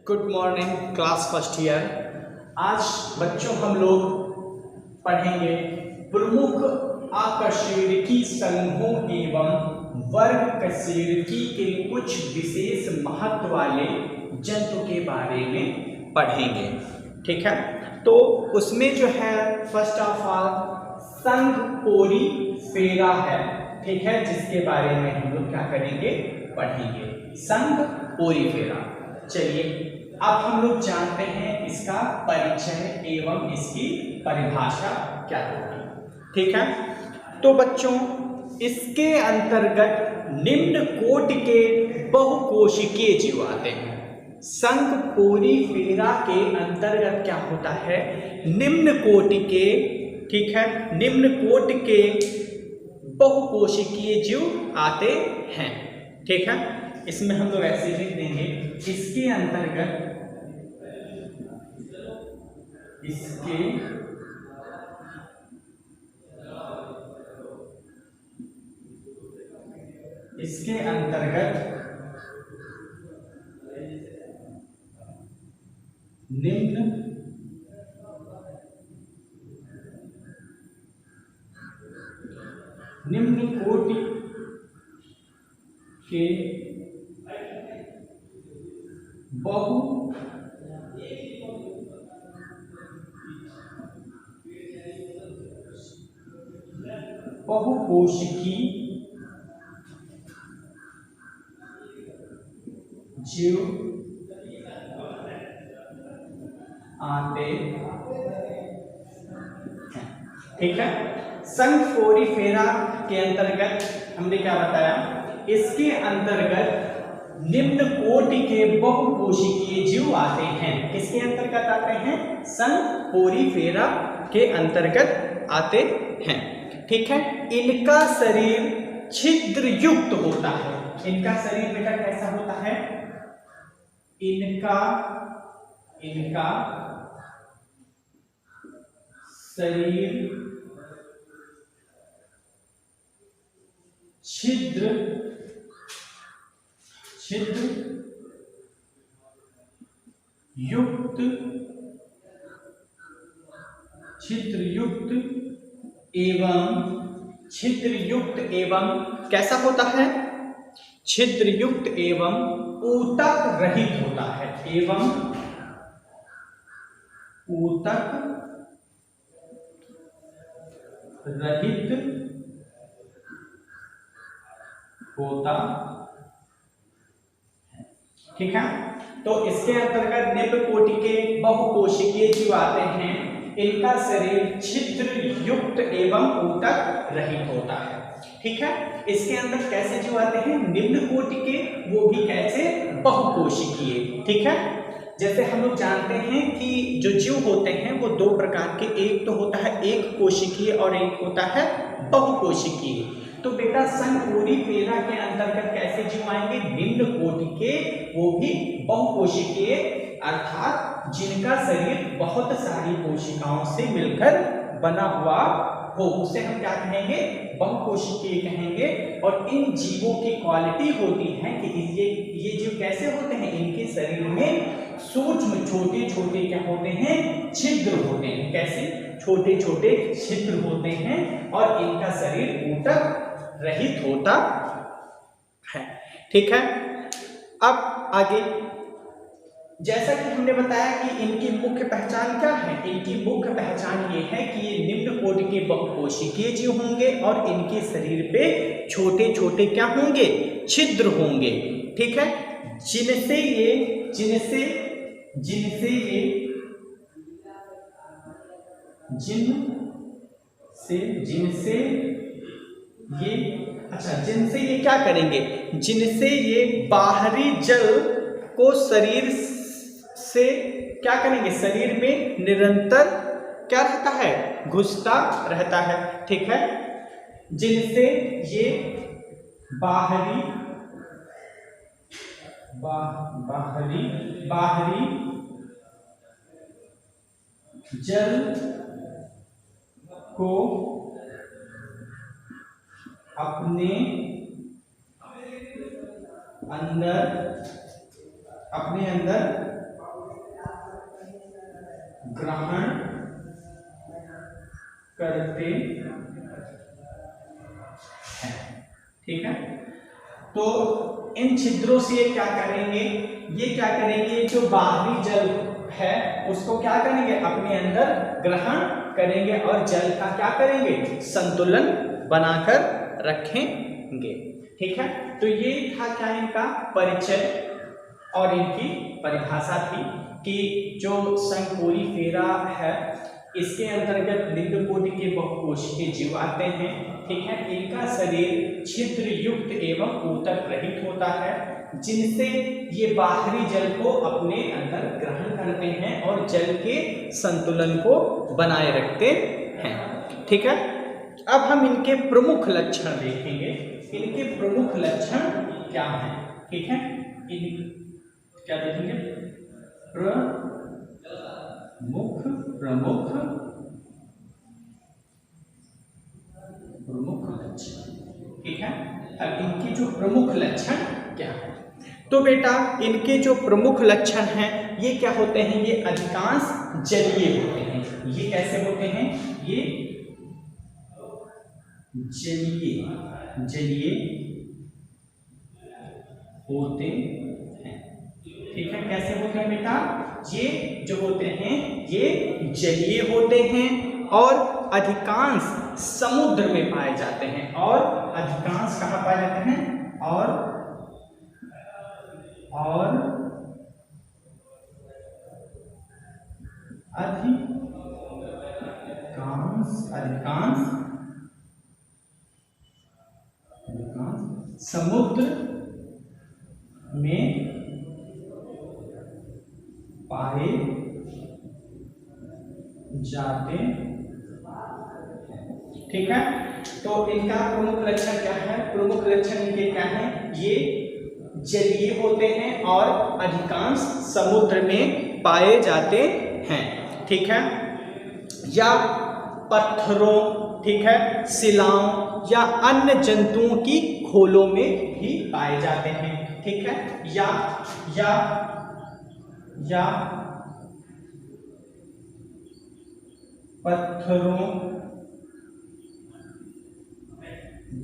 Good morning class first year. आज बच्चों हम लोग पढ़ेंगे प्रमुख आकशेरुकी समूहों एवं वर्ग कशेरुकी के कुछ विशेष महत्व वाले जंतु के बारे में पढ़ेंगे। ठीक है, तो उसमें जो है फर्स्ट ऑफ ऑल संघ पोरीफेरा है। ठीक है, जिसके बारे में हम लोग क्या करेंगे, पढ़ेंगे संघ पोरीफेरा। चलिए अब हम लोग जानते हैं इसका परिचय एवं इसकी परिभाषा क्या होगी। ठीक है, तो बच्चों इसके अंतर्गत निम्न कोटि के बहुकोशिकीय जीव आते हैं। संघ पोरीफेरा के अंतर्गत क्या होता है, निम्न कोटि के, ठीक है, निम्न कोटि के बहुकोशिकीय जीव आते हैं। ठीक है, इसमें हम लोग ऐसे लिख देंगे, इसके अंतर्गत इसके अंतर्गत निम्न कोटि के बहुकोशिकीय जीव आते हैं। ठीक है, संघ पोरीफेरा के अंतर्गत हमने क्या बताया, इसके अंतर्गत निम्न कोटि के बहुकोशिकीय जीव आते हैं। किसके अंतर्गत आते हैं, संघ पोरीफेरा के अंतर्गत आते हैं। ठीक है, इनका शरीर छिद्र युक्त होता है। इनका शरीर बेटा कैसा होता है, इनका शरीर छिद्र युक्त एवं कैसा होता है, छिद्र युक्त एवं ऊतक रहित होता है, एवं ऊतक रहित होता है। ठीक है, तो इसके अंतर्गत निम्न कोटि के बहुकोशिकीय जीव आते हैं। इनका शरीर छिद्र युक्त एवं ऊतक रहित होता है। ठीक है, इसके अंदर कैसे जीव आते हैं, निम्न कोटि के, वो भी कैसे, बहुकोशिकीय। ठीक है, जैसे हम लोग जानते हैं कि जो जीव होते हैं वो दो प्रकार के, एक तो होता है एक कोशिकीय और एक होता है बहुकोशिकीय। तो बेटा संघ पोरीफेरा के अंतर्गत कैसे जीव आएंगे, निम्न कोटि के, वो भी बहुकोशिकीय, अर्थात जिनका शरीर बहुत सारी कोशिकाओं से मिलकर बना हुआ हो, उसे हम क्या कहेंगे, बहुकोशिकीय कहेंगे। और इन जीवों की क्वालिटी होती है कि ये जीव कैसे होते हैं, इनके शरीर में सूक्ष्म छोटे छोटे क्या होते हैं, छिद्र होते हैं। कैसे, छोटे छोटे छिद्र होते हैं और इनका शरीर ऊतक रहित होता है। ठीक है, अब आगे जैसा कि हमने बताया कि इनकी मुख्य पहचान क्या है, इनकी मुख्य पहचान ये है कि ये निम्न कोटि के बहुकोशिकीय जीव होंगे और इनके शरीर पे छोटे छोटे क्या होंगे, छिद्र होंगे। ठीक है, जिनसे ये क्या करेंगे, जिनसे ये बाहरी जल को शरीर से क्या करेंगे, शरीर में निरंतर क्या रहता है, घुसता रहता है। ठीक है, जिनसे ये बाहरी जल को अपने अंदर ग्रहण करते हैं। ठीक है, तो इन छिद्रों से क्या करेंगे, ये क्या करेंगे, जो बाहरी जल है उसको क्या करेंगे, अपने अंदर ग्रहण करेंगे और जल का क्या करेंगे, संतुलन बनाकर रखेंगे। ठीक है, तो ये था क्या इनका परिचय और इनकी परिभाषा थी कि जो संकोरीफेरा है इसके अंतर्गत लिंग कोटि के बहुकोशिकीय जीव आते हैं। ठीक है, इनका शरीर छिद्र युक्त एवं ऊतक रहित होता है, जिनसे ये बाहरी जल को अपने अंदर ग्रहण करते हैं और जल के संतुलन को बनाए रखते हैं। ठीक है, अब हम इनके प्रमुख लक्षण देखेंगे, इनके प्रमुख लक्षण क्या हैं। ठीक है, क्या देखेंगे, प्रमुख लक्षण। ठीक है, अब इनके जो प्रमुख लक्षण क्या है, तो बेटा इनके जो प्रमुख लक्षण हैं ये क्या होते हैं, ये अधिकांश जलीय होते हैं। ये कैसे होते हैं, ये जलीय होते हैं। ठीक है, कैसे होते हैं बेटा, ये जो होते हैं ये जलीय होते हैं और अधिकांश समुद्र में पाए जाते हैं। और अधिकांश कहाँ पाए जाते हैं, और अधिकांश समुद्र में पाए जाते हैं। ठीक है, तो इनका प्रमुख लक्षण क्या है, प्रमुख लक्षण इनके क्या है, ये जलीय होते हैं और अधिकांश समुद्र में पाए जाते हैं। ठीक है, या पत्थरों, ठीक है, शिलाओं या अन्य जंतुओं की खोलों में भी पाए जाते हैं। ठीक है, या पत्थरों,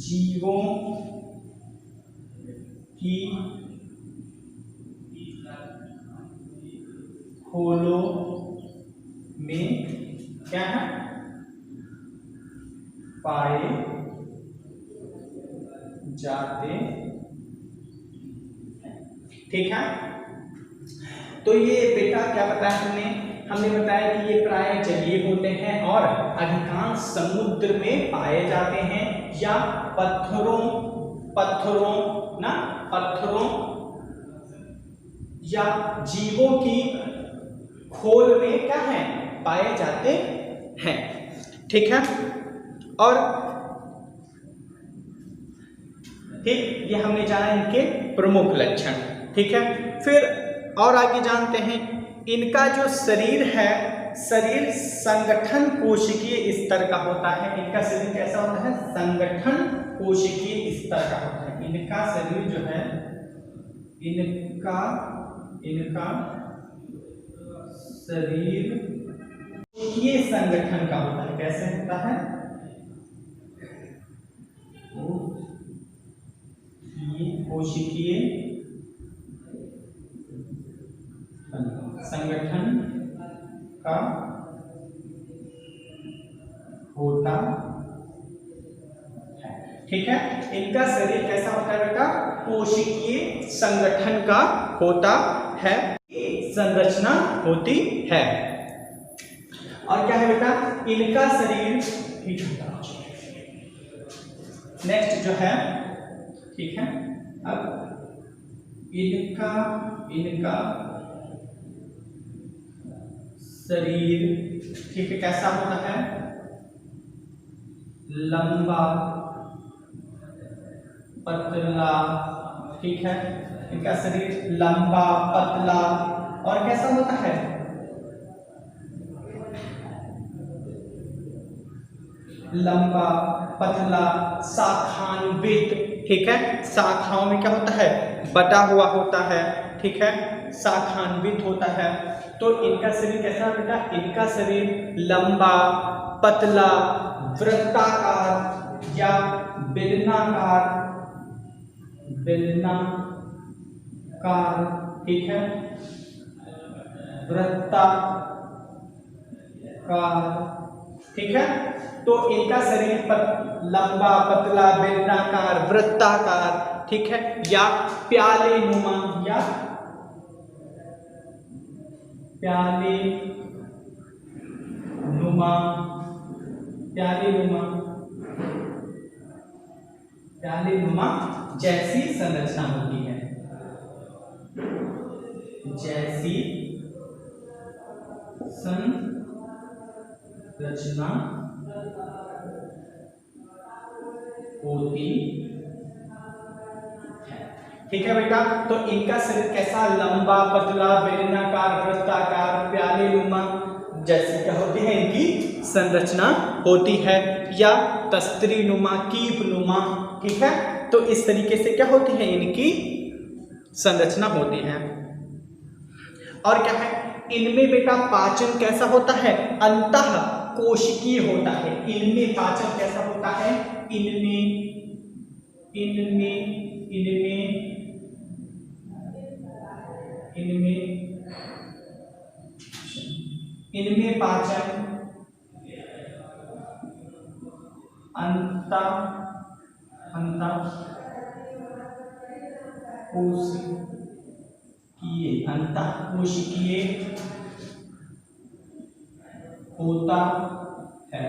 जीवों की खोलों में क्या है, पाए जाते हैं। ठीक है, तो ये बेटा क्या बताया हमने बताया कि ये प्राय जलीय होते हैं और अधिकांश समुद्र में पाए जाते हैं, या पत्थरों या जीवों की खोल में क्या है, पाए जाते हैं। ठीक है, और ठीक, ये हमने जाना इनके प्रमुख लक्षण। ठीक है, फिर और आगे जानते हैं इनका जो शरीर है, शरीर संगठन कोशिकीय स्तर का होता है। इनका शरीर कैसा होता है, संगठन कोशिकीय स्तर का होता है। इनका शरीर जो है, इनका शरीर कोशिकीय संगठन का होता है। कैसे होता है, कोशिकीय संगठन का होता है। ठीक है, इनका शरीर कैसा होता है बेटा, कोशिकीय संगठन का होता है, संरचना होती है। और क्या है बेटा, इनका शरीर, नेक्स्ट जो है, ठीक है, अब इनका शरीर, ठीक है, कैसा होता है, लंबा पतला। ठीक है, इनका शरीर लंबा पतला और कैसा होता है, लंबा पतला शाखान्वित। ठीक है, शाखाओं में क्या होता है, बटा हुआ होता है, ठीक है, शाखान्वित होता है। तो इनका शरीर कैसा है बेटा? इनका शरीर लंबा, पतला, वृत्ताकार या बेलनाकार, ठीक है, वृत्ताकार, ठीक है। तो इनका शरीर लंबा, पतला, बेलनाकार, वृत्ताकार, ठीक है, या प्याले नुमा, या प्याले नुमा, प्याले नुमा जैसी संरचना होती है, जैसी संरचना होती है, ठीक है बेटा। तो इनका शरीर कैसा? लंबा, पतला, बेलनाकार, वृत्ताकार, प्याले नुमा जैसी क्या होती है? इनकी संरचना होती है, या तस्त्री नुमा, कीप नुमा, ठीक है। तो इस तरीके से क्या होती है? इनकी संरचना होती है। और क्या है? इनमें बेटा पाचन कैसा होता है? अंतः कोशिकीय होता है। इनमें पाचन कैसा होता है? इनमें पाचन अंतः कोशिकीय होता है,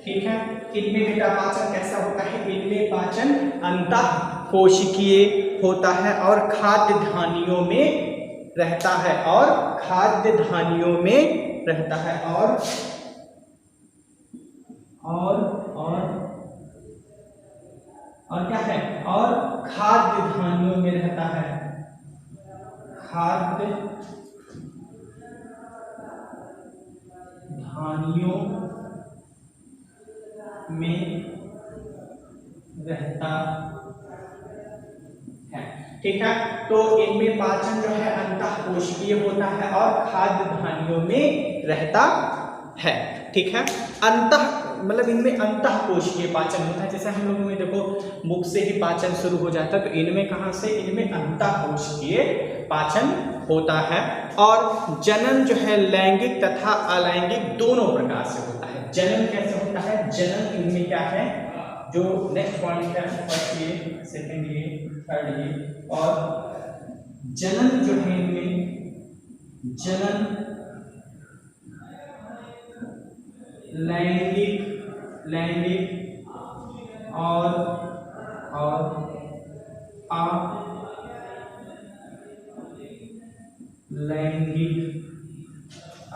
ठीक है। इनमें बेटा पाचन कैसा होता है? इनमें पाचन अंतः कोशिकीय होता है और खाद्य धानियों में रहता है, और खाद्य धानियों में रहता है, और क्या है? और खाद्य धानियों में रहता है, खाद्य धानियों में रहता है, ठीक है। तो इनमें पाचन जो है अंतः कोशिकीय होता है और खाद्य धानियों में रहता है, ठीक है। अंतः मतलब इनमें अंतः कोशिकीय पाचन होता है। जैसे हम लोगों में देखो मुख से ही पाचन शुरू हो जाता है, तो इनमें कहाँ से? इनमें अंतः कोशिकीय पाचन होता है। और जनन जो है लैंगिक तथा अलैंगिक दोनों प्रकार से होता है। जनन कैसे होता है? जनन इनमें क्या है? जो नेक्स्ट पॉइंट है, फर्स्ट ये, सेकंड ये, थर्ड ये, और जनन जो है इनमें, जनन लैंगिक और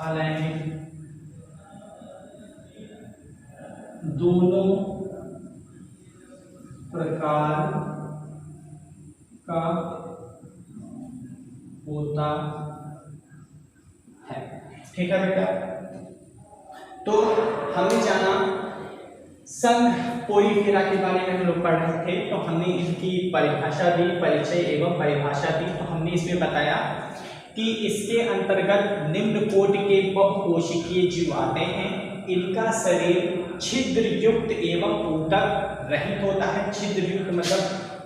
अलैंगिक दोनों प्रकार का होता है, ठीक है बेटा। तो हमने जाना संघ पोरीफेरा के बारे में हम लोग पढ़ रहे थे, तो हमने इनकी परिभाषा दी, परिचय एवं परिभाषा दी। तो हमने इसमें बताया कि इसके अंतर्गत निम्न कोटि के बहुकोशिकीय जीव आते हैं। इनका शरीर छिद्र युक्त एवं ऊतक रहित होता है। छिद्र युक्त मतलब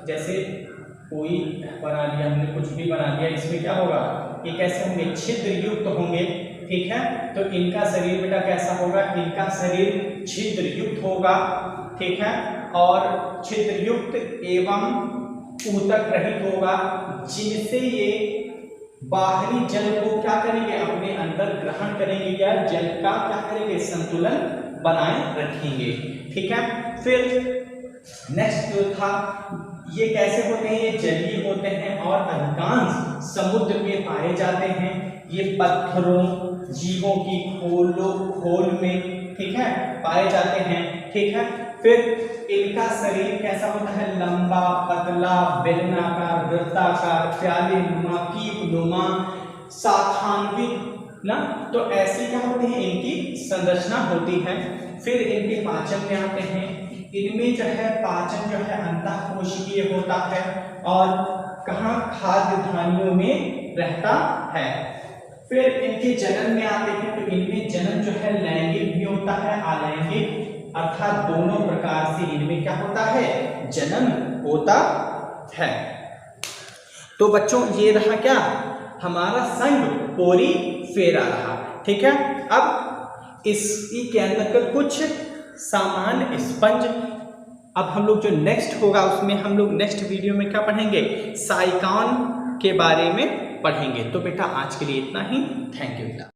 जैसे कोई बना लिया हमने, कुछ भी बना लिया, इसमें क्या होगा? ये कैसे होंगे? छिद्र युक्त होंगे, ठीक है। तो इनका शरीर बेटा कैसा होगा? इनका शरीर छिद्र युक्त होगा, ठीक है, और छिद्र युक्त एवं ऊतक रहित होगा, जिनसे ये बाहरी जल को क्या करेंगे? अपने अंदर ग्रहण करेंगे, या जल का क्या करेंगे? संतुलन बनाए रखेंगे, ठीक है। फिर नेक्स्ट जो था, ये कैसे होते हैं? ये जलीय होते हैं और अधिकांश समुद्र में पाए जाते हैं। ये पत्थरों, जीवों की खोल में, ठीक है, पाए जाते हैं, ठीक है। फिर इनका शरीर कैसा होता है? लंबा, पतला, बेलनाकार, वृत्ताकार, प्याले नुमा, कीप नुमा, शाखान्वित ना। तो ऐसी क्या होती है? इनकी संरचना होती है। फिर इनके पाचन में आते हैं। इनमें जो है पाचन जो है अंतः कोशिकीय होता है और कहाँ खाद्य धानियों में रहता है। फिर इनके जन्म में आते हैं तो इनमें जन्म जो है लैंगिक भी होता है, अलैंगिक, अर्थात दोनों प्रकार से इनमें क्या होता है, जन्म होता है। तो बच्चों ये रहा क्या, हमारा संघ पोरीफेरा रहा। ठीक है, अब इसी के अंतर्गत कुछ सामान्य स्पंज। अब हम लोग जो नेक्स्ट होगा उसमें हम लोग नेक्स्ट वीडियो में क्या पढ़ेंगे, साइकॉन के बारे में पढ़ेंगे। तो बेटा आज के लिए इतना ही। Thank you.